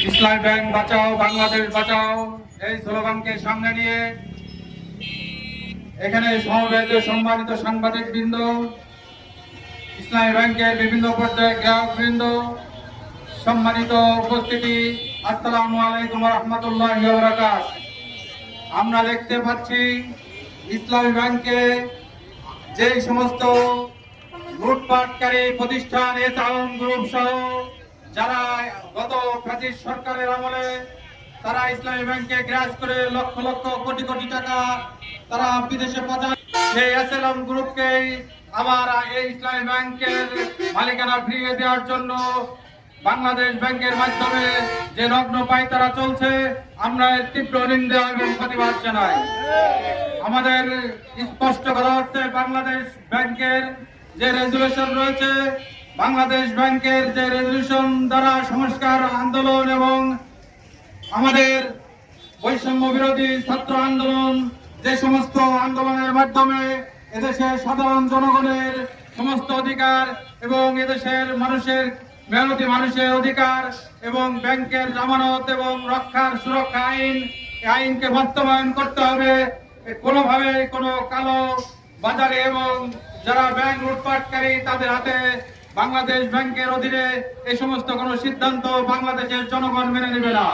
ইসলামী bank বাঁচাও, বাংলাদেশ বাঁচাও এই স্লোগানকে সামনে নিয়ে এখানে সমবেত সম্মানিত সাংবাদিক বৃন্দ, ইসলামী ব্যাংকের বিভিন্ন পর্যায়ে গ্রাহক বৃন্দ, সম্মানিত উপস্থিতি, আসসালামু আলাইকুম ওয়া রাহমাতুল্লাহি ওয়া বারাকাতুহু। আমরা দেখতে পাচ্ছি ইসলামী ব্যাংকে যে সমস্ত লুটপাটকারী প্রতিষ্ঠান এসআলম গ্রুপ সহ যারা গত ফ্যাসিস্ট সরকারের আমলে তারা ইসলামী ব্যাংকে গ্রাস করে লক্ষ লক্ষ কোটি কোটি টাকা তারা বিদেশে পাঠায়, সেই এসআলম গ্রুপকে আবার এই ইসলামী ব্যাংকের মালিকানা ফিরিয়ে দেওয়ার জন্য বাংলাদেশ ব্যাংকের মাধ্যমে যে নগ্ন পায়তারা চলছে, আমরা এর তীব্র নিন্দা এবং প্রতিবাদ জানাই। আমাদের স্পষ্ট করা হচ্ছে, বাংলাদেশ ব্যাংকের যে রেজুলেশন রয়েছে, বাংলাদেশ ব্যাংকের যে রেজুলেশন দ্বারা সংস্কার আন্দোলন এবং আমাদের বৈষম্য বিরোধী ছাত্র আন্দোলন, যে সমস্ত আন্দোলনের মাধ্যমে এদেশের সাধারণ জনগণের সমস্ত অধিকার এবং এদেশের মানুষের মেহনতি মানুষের অধিকার এবং ব্যাংকের জামানত এবং রক্ষার সুরক্ষা আইন, এই আইনকে বাস্তবায়ন করতে হবে। কোনোভাবে কোনো কালো বাজারে এবং যারা ব্যাংক লুটপাটকারী তাদের হাতে বাংলাদেশ ব্যাংকের অধীনে এই সমস্ত কোনো সিদ্ধান্ত বাংলাদেশের জনগণ মেনে নেবে না।